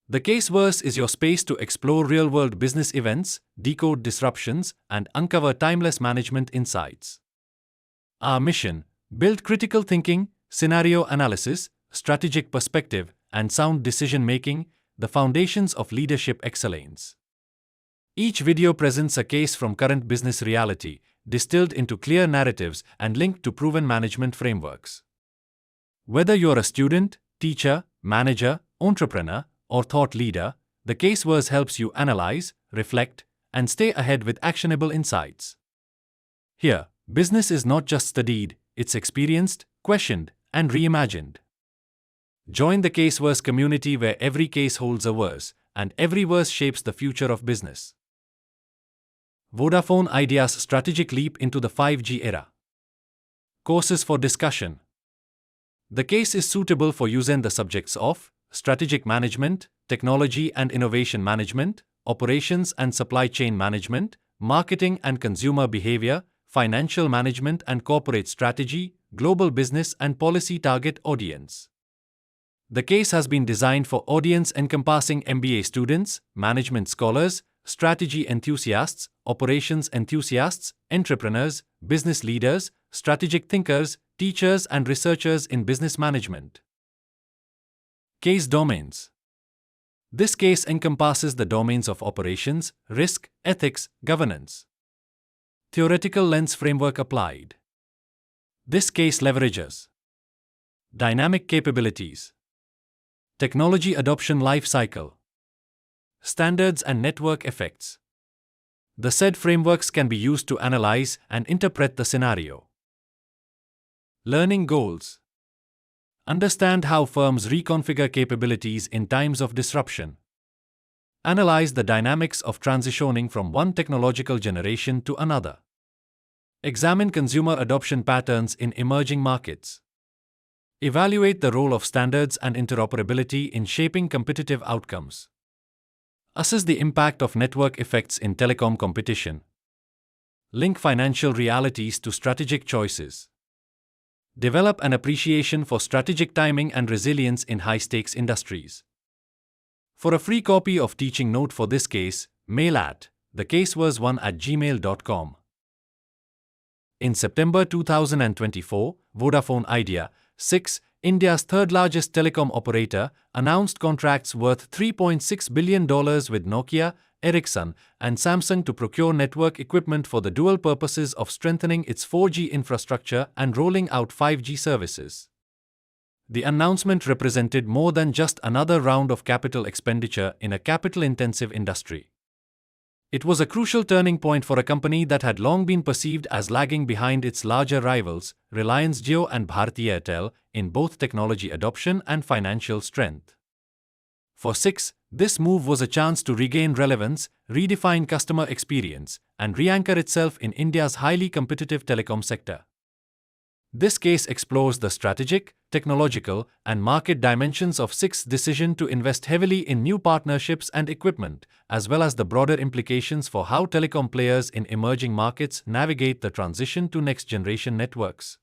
The Caseverse is your space to explore real-world business events, decode disruptions, and uncover timeless management insights. Our mission: build critical thinking, scenario analysis, strategic perspective, and sound decision-making, the foundations of leadership excellence. Each video presents a case from current business reality, distilled into clear narratives and linked to proven management frameworks. Whether you're a student, teacher, manager, entrepreneur, or thought leader, the Caseverse helps you analyze, reflect, and stay ahead with actionable insights. Here, business is not just studied, it's experienced, questioned, and reimagined. Join the Caseverse community where every case holds a verse, and every verse shapes the future of business. Vodafone Idea's strategic leap into the 5G era. Courses for discussion. The case is suitable for use in the subjects of strategic management, technology and innovation management, operations and supply chain management, marketing and consumer behavior, financial management and corporate strategy, global business and policy target audience. The case has been designed for audience encompassing MBA students, management scholars, strategy enthusiasts, operations enthusiasts, entrepreneurs, business leaders, strategic thinkers, teachers and researchers in business management. Case domains. This case encompasses the domains of operations, risk, ethics, governance. Theoretical lens framework applied. This case leverages dynamic capabilities, technology adoption life cycle, standards and network effects. The said frameworks can be used to analyze and interpret the scenario. Learning goals. Understand how firms reconfigure capabilities in times of disruption. Analyze the dynamics of transitioning from one technological generation to another. Examine consumer adoption patterns in emerging markets. Evaluate the role of standards and interoperability in shaping competitive outcomes. Assess the impact of network effects in telecom competition. Link financial realities to strategic choices. Develop an appreciation for strategic timing and resilience in high-stakes industries. For a free copy of teaching note for this case, mail at thecaseverse1@gmail.com. In September 2024, Vodafone Idea, 6, India's third-largest telecom operator, announced contracts worth $3.6 billion with Nokia, Ericsson, and Samsung to procure network equipment for the dual purposes of strengthening its 4G infrastructure and rolling out 5G services. The announcement represented more than just another round of capital expenditure in a capital-intensive industry. It was a crucial turning point for a company that had long been perceived as lagging behind its larger rivals, Reliance Jio and Bharti Airtel, in both technology adoption and financial strength. For 6, this move was a chance to regain relevance, redefine customer experience, and re-anchor itself in India's highly competitive telecom sector. This case explores the strategic, technological, and market dimensions of 6's decision to invest heavily in new partnerships and equipment, as well as the broader implications for how telecom players in emerging markets navigate the transition to next-generation networks.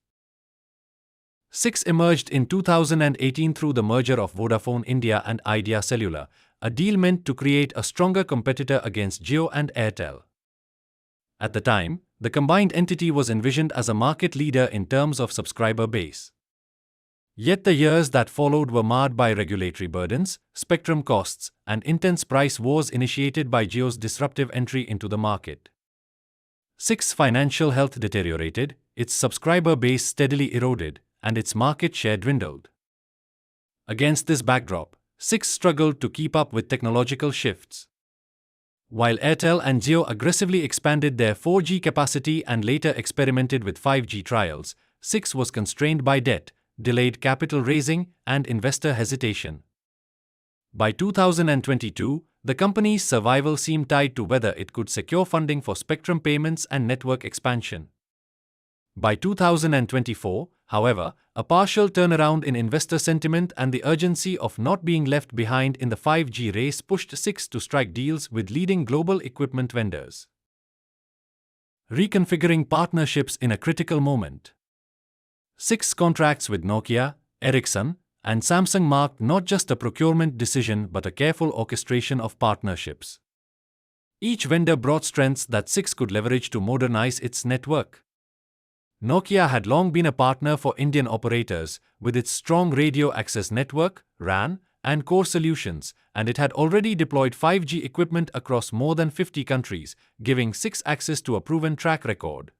6 emerged in 2018 through the merger of Vodafone India and Idea Cellular, a deal meant to create a stronger competitor against Jio and Airtel. At the time, the combined entity was envisioned as a market leader in terms of subscriber base. Yet the years that followed were marred by regulatory burdens, spectrum costs, and intense price wars initiated by Jio's disruptive entry into the market. 6's financial health deteriorated, its subscriber base steadily eroded, and its market share dwindled. Against this backdrop, 6 struggled to keep up with technological shifts. While Airtel and Jio aggressively expanded their 4G capacity and later experimented with 5G trials, 6 was constrained by debt, delayed capital raising, and investor hesitation. By 2022, the company's survival seemed tied to whether it could secure funding for spectrum payments and network expansion. By 2024, however, a partial turnaround in investor sentiment and the urgency of not being left behind in the 5G race pushed 6 to strike deals with leading global equipment vendors. Reconfiguring partnerships in a critical moment. 6 contracts with Nokia, Ericsson, and Samsung marked not just a procurement decision but a careful orchestration of partnerships. Each vendor brought strengths that SIX could leverage to modernize its network. Nokia had long been a partner for Indian operators, with its strong radio access network, RAN, and core solutions, and it had already deployed 5G equipment across more than 50 countries, giving SIX access to a proven track record.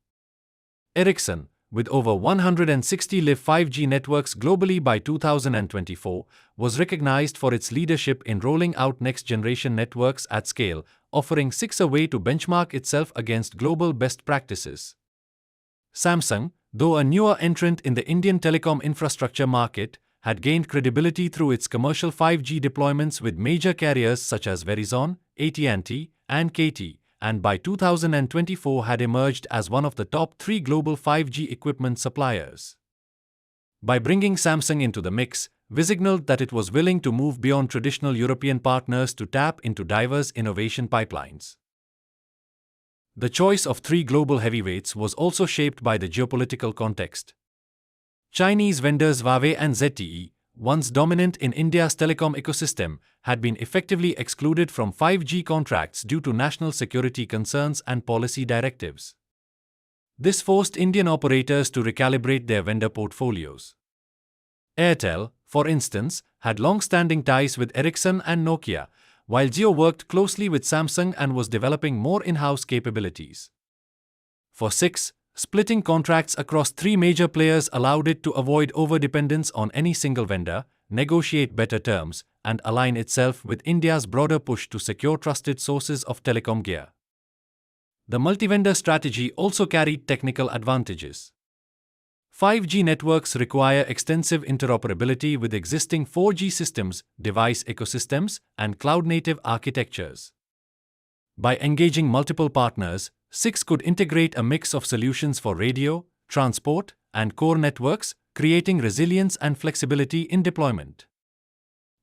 Ericsson, with over 160 live 5G networks globally by 2024, was recognized for its leadership in rolling out next-generation networks at scale, offering SIX a way to benchmark itself against global best practices. Samsung, though a newer entrant in the Indian telecom infrastructure market, had gained credibility through its commercial 5G deployments with major carriers such as Verizon, AT&T, and KT, and by 2024 had emerged as one of the top 3 global 5G equipment suppliers. By bringing Samsung into the mix, we signaled that it was willing to move beyond traditional European partners to tap into diverse innovation pipelines. The choice of 3 global heavyweights was also shaped by the geopolitical context. Chinese vendors Huawei and ZTE, once dominant in India's telecom ecosystem, had been effectively excluded from 5G contracts due to national security concerns and policy directives. This forced Indian operators to recalibrate their vendor portfolios. Airtel, for instance, had long-standing ties with Ericsson and Nokia, while Jio worked closely with Samsung and was developing more in-house capabilities. For SIX, splitting contracts across 3 major players allowed it to avoid overdependence on any single vendor, negotiate better terms, and align itself with India's broader push to secure trusted sources of telecom gear. The multi-vendor strategy also carried technical advantages. 5G networks require extensive interoperability with existing 4G systems, device ecosystems, and cloud-native architectures. By engaging multiple partners, SIX could integrate a mix of solutions for radio, transport, and core networks, creating resilience and flexibility in deployment.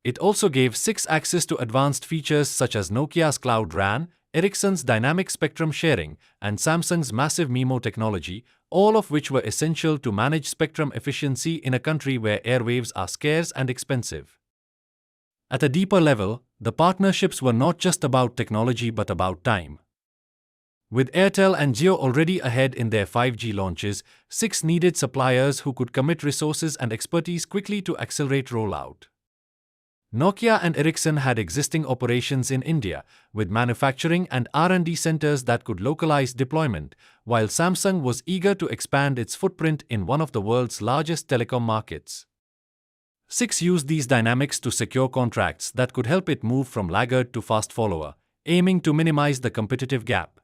It also gave SIX access to advanced features such as Nokia's Cloud RAN, Ericsson's dynamic spectrum sharing, and Samsung's massive MIMO technology, all of which were essential to manage spectrum efficiency in a country where airwaves are scarce and expensive. At a deeper level, the partnerships were not just about technology but about time. With Airtel and Jio already ahead in their 5G launches, SIX needed suppliers who could commit resources and expertise quickly to accelerate rollout. Nokia and Ericsson had existing operations in India, with manufacturing and R&D centers that could localize deployment, while Samsung was eager to expand its footprint in one of the world's largest telecom markets. SIX used these dynamics to secure contracts that could help it move from laggard to fast follower, aiming to minimize the competitive gap.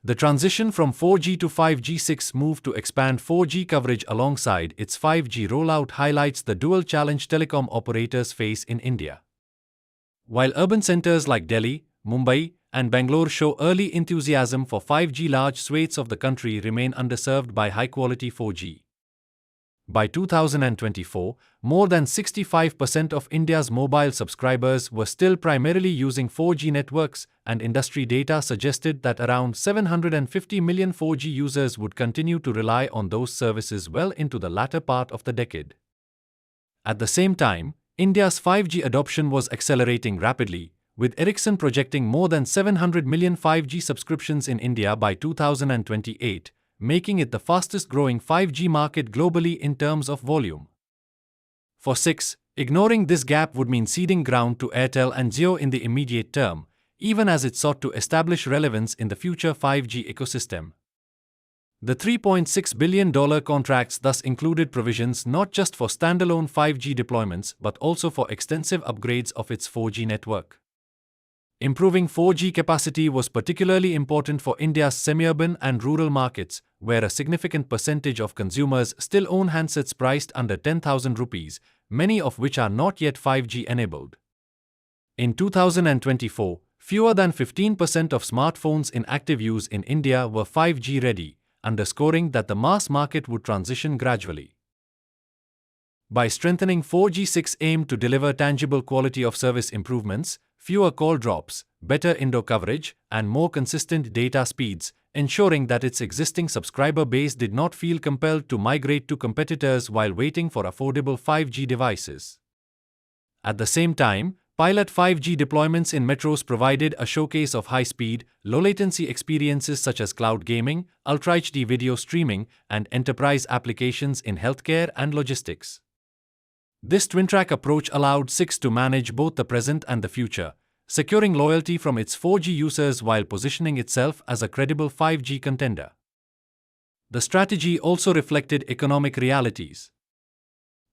The transition from 4G to 5G SIX move to expand 4G coverage alongside its 5G rollout highlights the dual challenge telecom operators face in India. While urban centers like Delhi, Mumbai, and Bangalore show early enthusiasm for 5G, large swathes of the country remain underserved by high-quality 4G. By 2024, more than 65% of India's mobile subscribers were still primarily using 4G networks, and industry data suggested that around 750 million 4G users would continue to rely on those services well into the latter part of the decade. At the same time, India's 5G adoption was accelerating rapidly, with Ericsson projecting more than 700 million 5G subscriptions in India by 2028. Making it the fastest-growing 5G market globally in terms of volume. For SIX, ignoring this gap would mean ceding ground to Airtel and Jio in the immediate term, even as it sought to establish relevance in the future 5G ecosystem. The $3.6 billion contracts thus included provisions not just for standalone 5G deployments but also for extensive upgrades of its 4G network. Improving 4G capacity was particularly important for India's semi-urban and rural markets, where a significant percentage of consumers still own handsets priced under 10,000 rupees, many of which are not yet 5G enabled. In 2024, fewer than 15% of smartphones in active use in India were 5G ready, underscoring that the mass market would transition gradually. By strengthening 4G, SIX aimed to deliver tangible quality of service improvements, fewer call drops, better indoor coverage, and more consistent data speeds, ensuring that its existing subscriber base did not feel compelled to migrate to competitors while waiting for affordable 5G devices. At the same time, pilot 5G deployments in metros provided a showcase of high-speed, low-latency experiences such as cloud gaming, Ultra HD video streaming, and enterprise applications in healthcare and logistics. This twin-track approach allowed 6 to manage both the present and the future, securing loyalty from its 4G users while positioning itself as a credible 5G contender. The strategy also reflected economic realities.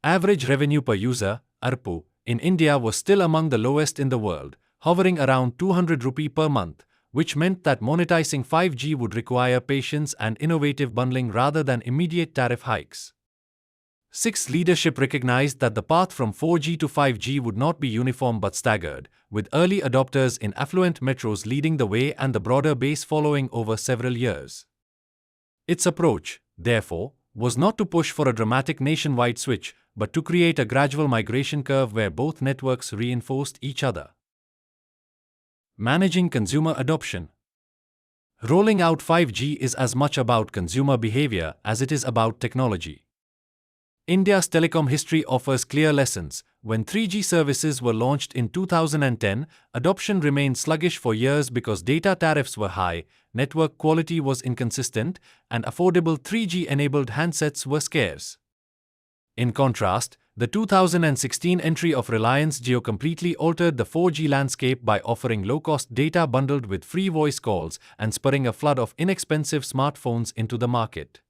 Average revenue per user, ARPU, in India was still among the lowest in the world, hovering around 200 rupee per month, which meant that monetizing 5G would require patience and innovative bundling rather than immediate tariff hikes. 6 leadership recognized that the path from 4G to 5G would not be uniform but staggered, with early adopters in affluent metros leading the way and the broader base following over several years. Its approach, therefore, was not to push for a dramatic nationwide switch, but to create a gradual migration curve where both networks reinforced each other. Managing consumer adoption. Rolling out 5G is as much about consumer behavior as it is about technology. India's telecom history offers clear lessons. When 3G services were launched in 2010, adoption remained sluggish for years because data tariffs were high, network quality was inconsistent, and affordable 3G-enabled handsets were scarce. In contrast, the 2016 entry of Reliance Jio completely altered the 4G landscape by offering low-cost data bundled with free voice calls and spurring a flood of inexpensive smartphones into the market.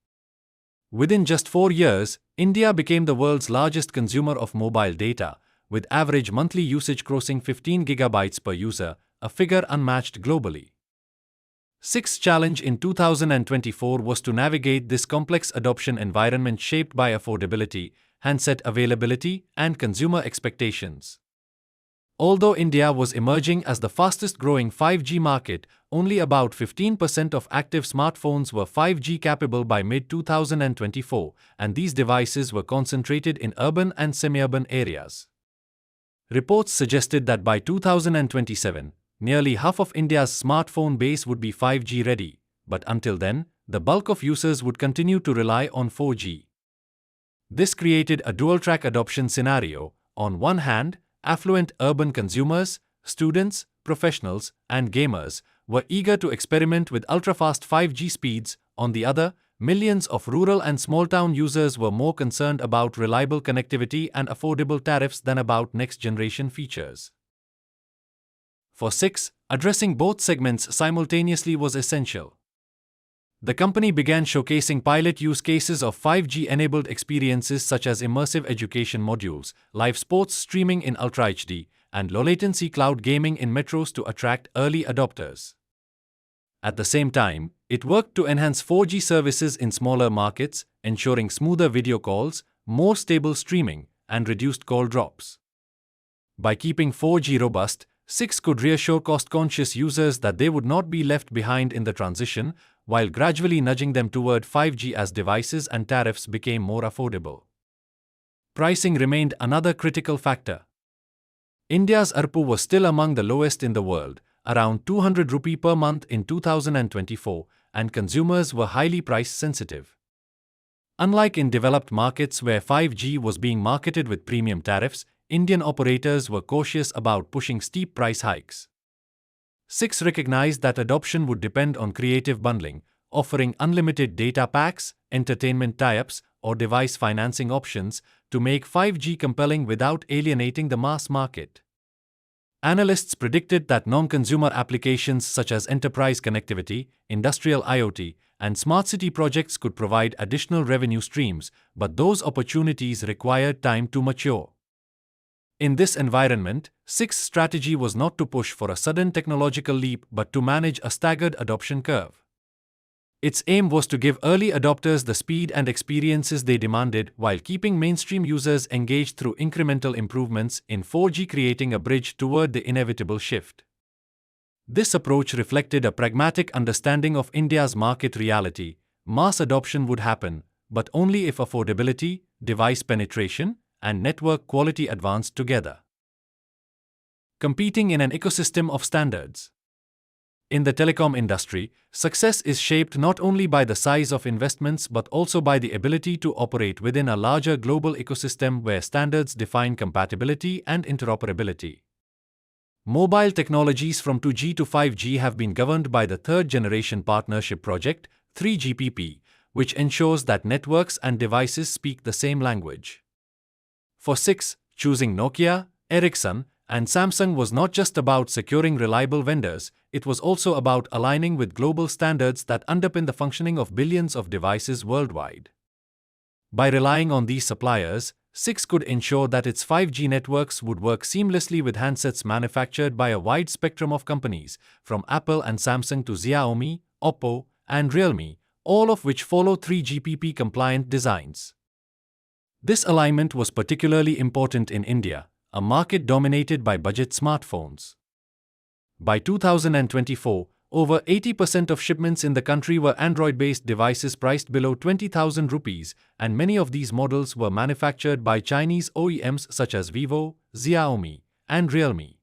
Within just 4 years, India became the world's largest consumer of mobile data, with average monthly usage crossing 15 gigabytes per user, a figure unmatched globally. 6's challenge in 2024 was to navigate this complex adoption environment shaped by affordability, handset availability, and consumer expectations. Although India was emerging as the fastest-growing 5G market, only about 15% of active smartphones were 5G capable by mid-2024, and these devices were concentrated in urban and semi-urban areas. Reports suggested that by 2027, nearly half of India's smartphone base would be 5G ready, but until then, the bulk of users would continue to rely on 4G. This created a dual-track adoption scenario. On one hand, affluent urban consumers, students, professionals, and gamers were eager to experiment with ultra-fast 5G speeds. On the other, millions of rural and small-town users were more concerned about reliable connectivity and affordable tariffs than about next-generation features. For 6, addressing both segments simultaneously was essential. The company began showcasing pilot use cases of 5G-enabled experiences such as immersive education modules, live sports streaming in Ultra HD, and low-latency cloud gaming in metros to attract early adopters. At the same time, it worked to enhance 4G services in smaller markets, ensuring smoother video calls, more stable streaming, and reduced call drops. By keeping 4G robust, 6 could reassure cost-conscious users that they would not be left behind in the transition, while gradually nudging them toward 5G as devices and tariffs became more affordable. Pricing remained another critical factor. India's ARPU was still among the lowest in the world, around 200 rupee per month in 2024, and consumers were highly price-sensitive. Unlike in developed markets where 5G was being marketed with premium tariffs, Indian operators were cautious about pushing steep price hikes. 6 recognized that adoption would depend on creative bundling, offering unlimited data packs, entertainment tie-ups, or device financing options to make 5G compelling without alienating the mass market. Analysts predicted that non-consumer applications such as enterprise connectivity, industrial IoT, and smart city projects could provide additional revenue streams, but those opportunities required time to mature. In this environment, 6's strategy was not to push for a sudden technological leap but to manage a staggered adoption curve. Its aim was to give early adopters the speed and experiences they demanded while keeping mainstream users engaged through incremental improvements in 4G, creating a bridge toward the inevitable shift. This approach reflected a pragmatic understanding of India's market reality. Mass adoption would happen, but only if affordability, device penetration, and network quality advanced together. Competing in an ecosystem of standards. In the telecom industry, success is shaped not only by the size of investments but also by the ability to operate within a larger global ecosystem where standards define compatibility and interoperability. Mobile technologies from 2G to 5G have been governed by the Third Generation Partnership Project, 3GPP, which ensures that networks and devices speak the same language. For 6, choosing Nokia, Ericsson, and Samsung was not just about securing reliable vendors, it was also about aligning with global standards that underpin the functioning of billions of devices worldwide. By relying on these suppliers, 6 could ensure that its 5G networks would work seamlessly with handsets manufactured by a wide spectrum of companies, from Apple and Samsung to Xiaomi, Oppo, and Realme, all of which follow 3GPP-compliant designs. This alignment was particularly important in India, a market dominated by budget smartphones. By 2024, over 80% of shipments in the country were Android-based devices priced below 20,000 rupees, and many of these models were manufactured by Chinese OEMs such as Vivo, Xiaomi, and Realme.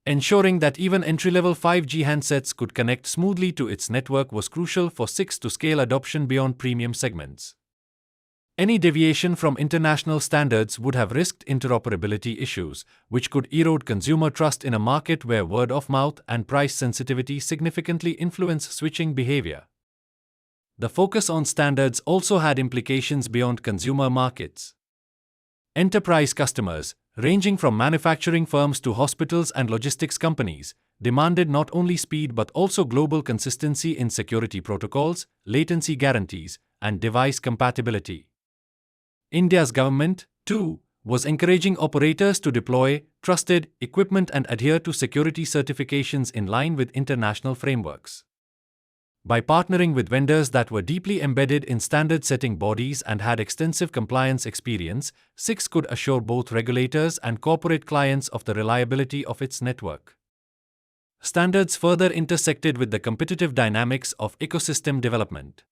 Ensuring that even entry-level 5G handsets could connect smoothly to its network was crucial for 6 to scale adoption beyond premium segments. Any deviation from international standards would have risked interoperability issues, which could erode consumer trust in a market where word of mouth and price sensitivity significantly influence switching behavior. The focus on standards also had implications beyond consumer markets. Enterprise customers, ranging from manufacturing firms to hospitals and logistics companies, demanded not only speed but also global consistency in security protocols, latency guarantees, and device compatibility. India's government, too, was encouraging operators to deploy trusted equipment and adhere to security certifications in line with international frameworks. By partnering with vendors that were deeply embedded in standard-setting bodies and had extensive compliance experience, 6 could assure both regulators and corporate clients of the reliability of its network. Standards further intersected with the competitive dynamics of ecosystem development.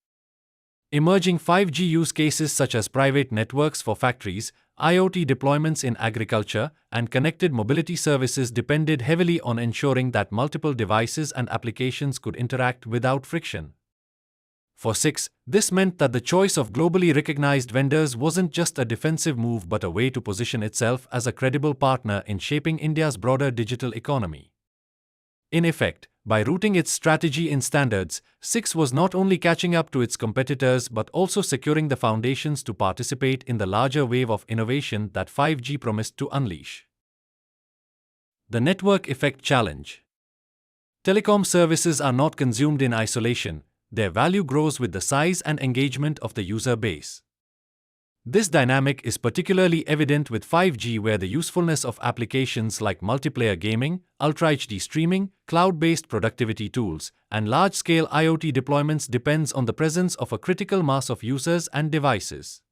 Emerging 5G use cases such as private networks for factories, IoT deployments in agriculture, and connected mobility services depended heavily on ensuring that multiple devices and applications could interact without friction. For 6, this meant that the choice of globally recognized vendors wasn't just a defensive move but a way to position itself as a credible partner in shaping India's broader digital economy. In effect, by rooting its strategy in standards, 6 was not only catching up to its competitors but also securing the foundations to participate in the larger wave of innovation that 5G promised to unleash. The network effect challenge. Telecom services are not consumed in isolation, their value grows with the size and engagement of the user base. This dynamic is particularly evident with 5G, where the usefulness of applications like multiplayer gaming, Ultra HD streaming, cloud-based productivity tools, and large-scale IoT deployments depends on the presence of a critical mass of users and devices.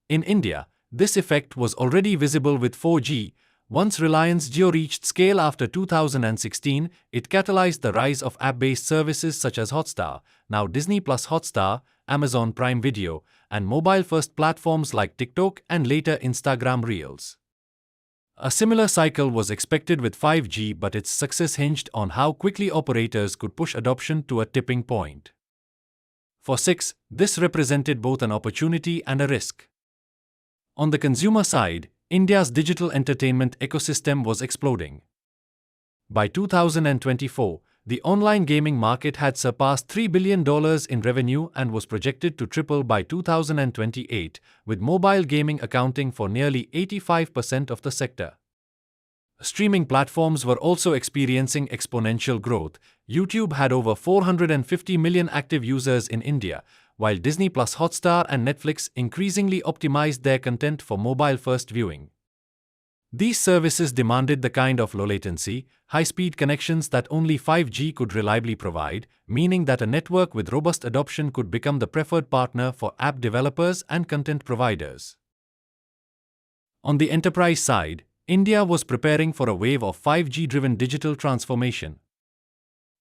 In India, this effect was already visible with 4G. Once Reliance Jio reached scale after 2016, it catalyzed the rise of app-based services such as Hotstar, now Disney Plus Hotstar, Amazon Prime Video, and mobile-first platforms like TikTok and later Instagram Reels. A similar cycle was expected with 5G, but its success hinged on how quickly operators could push adoption to a tipping point. For 6, this represented both an opportunity and a risk. On the consumer side, India's digital entertainment ecosystem was exploding. By 2024, the online gaming market had surpassed $3 billion in revenue and was projected to triple by 2028, with mobile gaming accounting for nearly 85% of the sector. Streaming platforms were also experiencing exponential growth. YouTube had over 450 million active users in India, while Disney Plus Hotstar and Netflix increasingly optimized their content for mobile-first viewing. These services demanded the kind of low-latency, high-speed connections that only 5G could reliably provide, meaning that a network with robust adoption could become the preferred partner for app developers and content providers. On the enterprise side, India was preparing for a wave of 5G-driven digital transformation.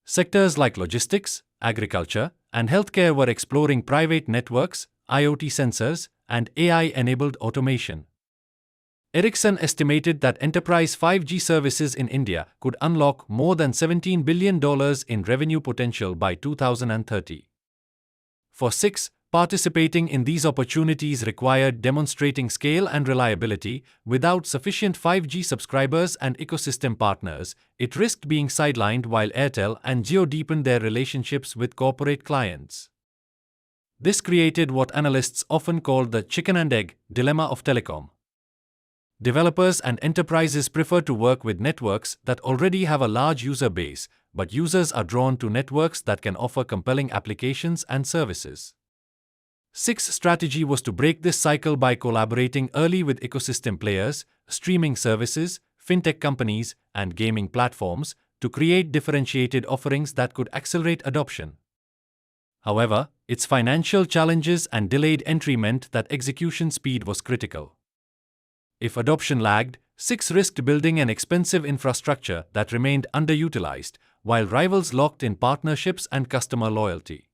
Sectors like logistics, agriculture, and healthcare were exploring private networks, IoT sensors, and AI-enabled automation. Ericsson estimated that enterprise 5G services in India could unlock more than $17 billion in revenue potential by 2030. For 6, participating in these opportunities required demonstrating scale and reliability. Without sufficient 5G subscribers and ecosystem partners, it risked being sidelined while Airtel and Jio deepened their relationships with corporate clients. This created what analysts often call the chicken and egg dilemma of telecom. Developers and enterprises prefer to work with networks that already have a large user base, but users are drawn to networks that can offer compelling applications and services. 6 strategy was to break this cycle by collaborating early with ecosystem players, streaming services, fintech companies, and gaming platforms to create differentiated offerings that could accelerate adoption. However, its financial challenges and delayed entry meant that execution speed was critical. If adoption lagged, 6 risked building an expensive infrastructure that remained underutilized, while rivals locked in partnerships and customer loyalty.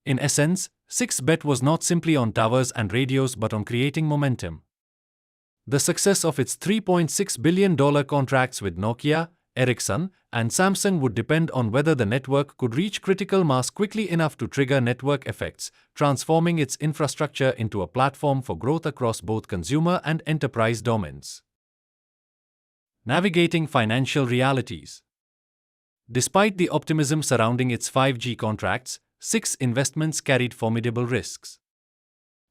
In essence, 6 bet was not simply on towers and radios but on creating momentum. The success of its $3.6 billion contracts with Nokia, Ericsson, and Samsung would depend on whether the network could reach critical mass quickly enough to trigger network effects, transforming its infrastructure into a platform for growth across both consumer and enterprise domains. Navigating financial realities. Despite the optimism surrounding its 5G contracts, 6 investments carried formidable risks.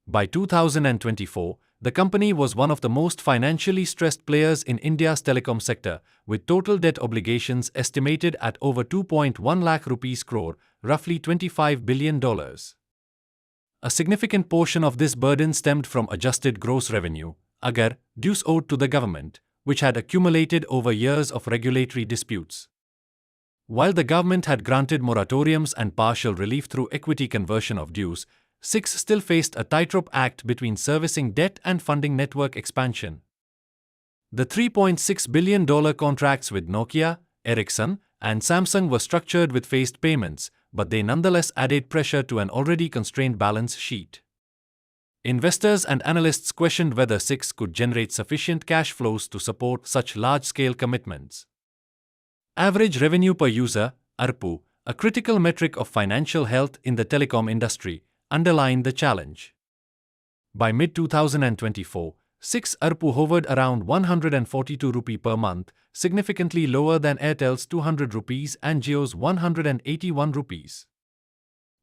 By 2024, the company was one of the most financially stressed players in India's telecom sector, with total debt obligations estimated at over 2.1 lakh rupees crore, roughly $25 billion. A significant portion of this burden stemmed from adjusted gross revenue, agar, dues owed to the government, which had accumulated over years of regulatory disputes. While the government had granted moratoriums and partial relief through equity conversion of dues, 6 still faced a tightrope act between servicing debt and funding network expansion. The $3.6 billion contracts with Nokia, Ericsson, and Samsung were structured with phased payments, but they nonetheless added pressure to an already constrained balance sheet. Investors and analysts questioned whether 6 could generate sufficient cash flows to support such large-scale commitments. Average revenue per user, ARPU, a critical metric of financial health in the telecom industry, underlined the challenge. By mid-2024, 6 ARPU hovered around 142 rupee per month, significantly lower than Airtel's 200 rupees and Jio's 181 rupees.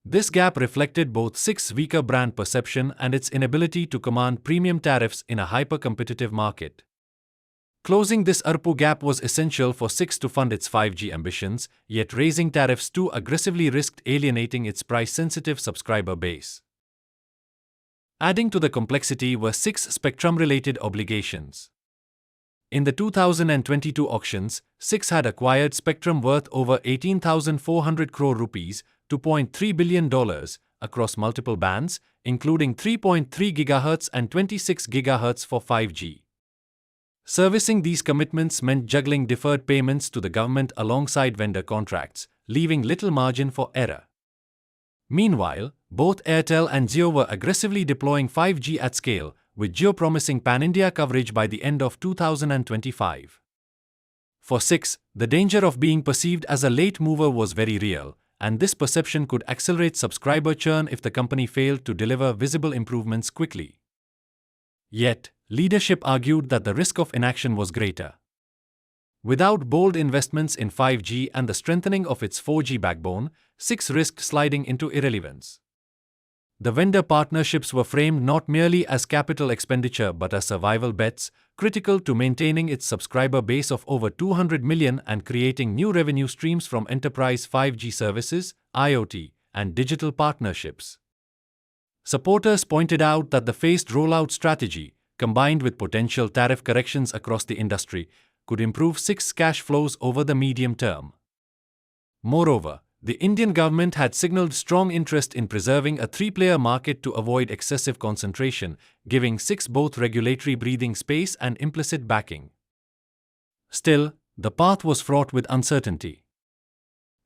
This gap reflected both 6's weaker brand perception and its inability to command premium tariffs in a hyper-competitive market. Closing this ARPU gap was essential for 6 to fund its 5G ambitions, yet raising tariffs too aggressively risked alienating its price-sensitive subscriber base. Adding to the complexity were 6 spectrum-related obligations. In the 2022 auctions, 6 had acquired spectrum worth over 18,400 crore rupees, $2.3 billion, across multiple bands, including 3.3 GHz and 26 GHz for 5G. Servicing these commitments meant juggling deferred payments to the government alongside vendor contracts, leaving little margin for error. Meanwhile, both Airtel and Jio were aggressively deploying 5G at scale, with Jio promising pan-India coverage by the end of 2025. For 6, the danger of being perceived as a late mover was very real, and this perception could accelerate subscriber churn if the company failed to deliver visible improvements quickly. Yet, leadership argued that the risk of inaction was greater. Without bold investments in 5G and the strengthening of its 4G backbone, 6 risked sliding into irrelevance. The vendor partnerships were framed not merely as capital expenditure but as survival bets, critical to maintaining its subscriber base of over 200 million and creating new revenue streams from enterprise 5G services, IoT, and digital partnerships. Supporters pointed out that the phased rollout strategy, combined with potential tariff corrections across the industry, could improve 6's cash flows over the medium term. Moreover, the Indian government had signaled strong interest in preserving a 3-player market to avoid excessive concentration, giving 6 both regulatory breathing space and implicit backing. Still, the path was fraught with uncertainty.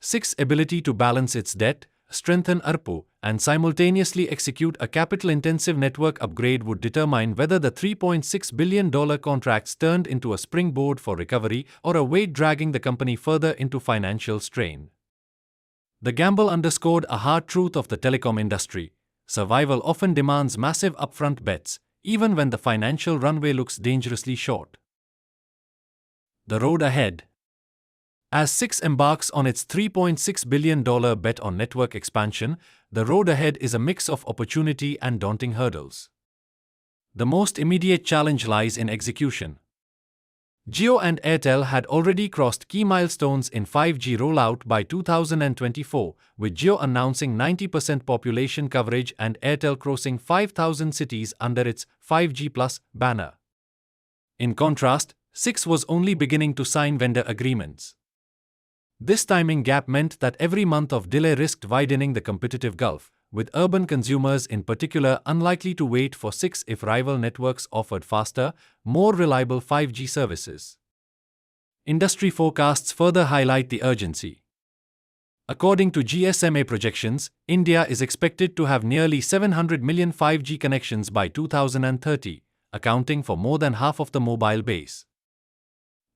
6's ability to balance its debt, strengthen ARPU, and simultaneously execute a capital-intensive network upgrade would determine whether the $3.6 billion contracts turned into a springboard for recovery or a weight dragging the company further into financial strain. The gamble underscored a hard truth of the telecom industry. Survival often demands massive upfront bets, even when the financial runway looks dangerously short. The road ahead. As Six embarks on its $3.6 billion bet on network expansion, the road ahead is a mix of opportunity and daunting hurdles. The most immediate challenge lies in execution. Jio and Airtel had already crossed key milestones in 5G rollout by 2024, with Jio announcing 90% population coverage and Airtel crossing 5,000 cities under its 5G Plus banner. In contrast, Six was only beginning to sign vendor agreements. This timing gap meant that every month of delay risked widening the competitive gulf, with urban consumers in particular unlikely to wait for Six if rival networks offered faster, more reliable 5G services. Industry forecasts further highlight the urgency. According to GSMA projections, India is expected to have nearly 700 million 5G connections by 2030, accounting for more than half of the mobile base.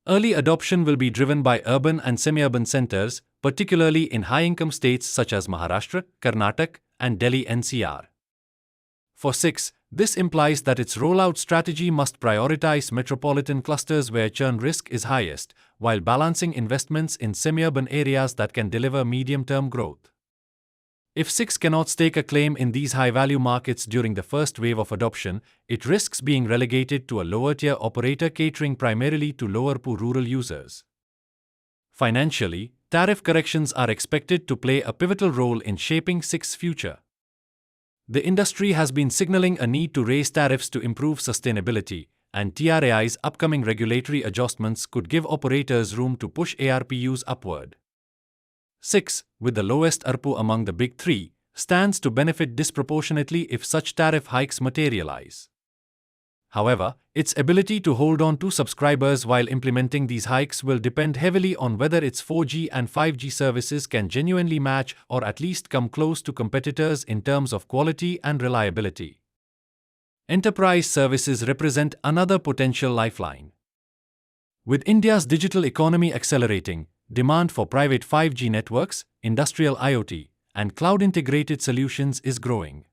Early adoption will be driven by urban and semi-urban centers, particularly in high-income states such as Maharashtra, Karnataka, and Delhi NCR. For Six, this implies that its rollout strategy must prioritize metropolitan clusters where churn risk is highest, while balancing investments in semi-urban areas that can deliver medium-term growth. If Six cannot stake a claim in these high-value markets during the first wave of adoption, it risks being relegated to a lower-tier operator catering primarily to lower-ARPU rural users. Financially, tariff corrections are expected to play a pivotal role in shaping Six's future. The industry has been signaling a need to raise tariffs to improve sustainability, and TRAI's upcoming regulatory adjustments could give operators room to push ARPUs upward. Six, with the lowest ARPU among the big three, stands to benefit disproportionately if such tariff hikes materialize. However, its ability to hold on to subscribers while implementing these hikes will depend heavily on whether its 4G and 5G services can genuinely match or at least come close to competitors in terms of quality and reliability. Enterprise services represent another potential lifeline. With India's digital economy accelerating, demand for private 5G networks, industrial IoT, and cloud-integrated solutions is growing.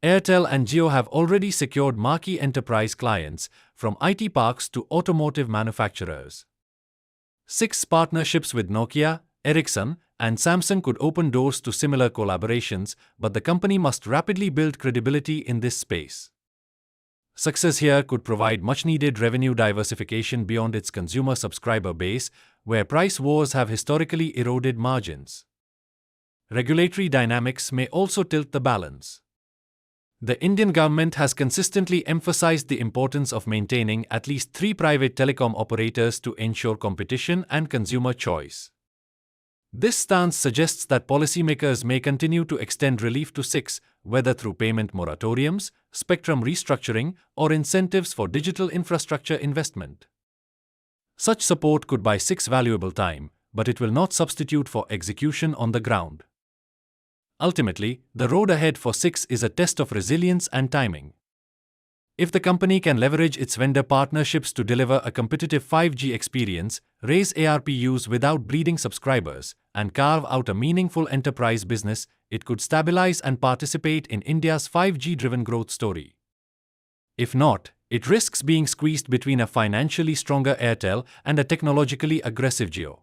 Airtel and Jio have already secured marquee enterprise clients, from IT parks to automotive manufacturers. Six partnerships with Nokia, Ericsson, and Samsung could open doors to similar collaborations, but the company must rapidly build credibility in this space. Success here could provide much-needed revenue diversification beyond its consumer subscriber base, where price wars have historically eroded margins. Regulatory dynamics may also tilt the balance. The Indian government has consistently emphasized the importance of maintaining at least 3 private telecom operators to ensure competition and consumer choice. This stance suggests that policymakers may continue to extend relief to Six, whether through payment moratoriums, spectrum restructuring, or incentives for digital infrastructure investment. Such support could buy Six valuable time, but it will not substitute for execution on the ground. Ultimately, the road ahead for Six is a test of resilience and timing. If the company can leverage its vendor partnerships to deliver a competitive 5G experience, raise ARPUs without bleeding subscribers, and carve out a meaningful enterprise business, it could stabilize and participate in India's 5G-driven growth story. If not, it risks being squeezed between a financially stronger Airtel and a technologically aggressive Jio.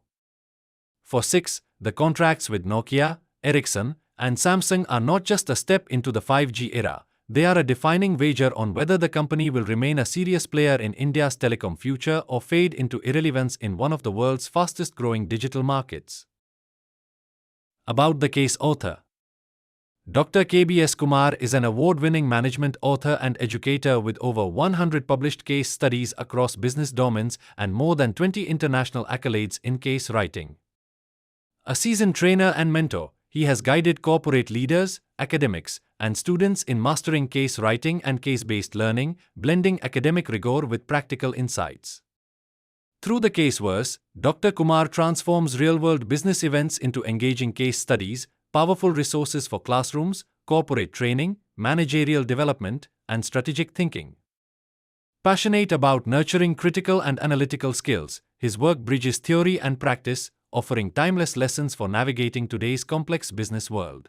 For Six, the contracts with Nokia, Ericsson, and Samsung are not just a step into the 5G era, they are a defining wager on whether the company will remain a serious player in India's telecom future or fade into irrelevance in one of the world's fastest-growing digital markets. About the case author. Dr. KBS Kumar is an award-winning management author and educator with over 100 published case studies across business domains and more than 20 international accolades in case writing. A seasoned trainer and mentor, he has guided corporate leaders, academics, and students in mastering case writing and case-based learning, blending academic rigor with practical insights. Through the Caseverse, Dr. Kumar transforms real-world business events into engaging case studies, powerful resources for classrooms, corporate training, managerial development, and strategic thinking. Passionate about nurturing critical and analytical skills, his work bridges theory and practice, offering timeless lessons for navigating today's complex business world.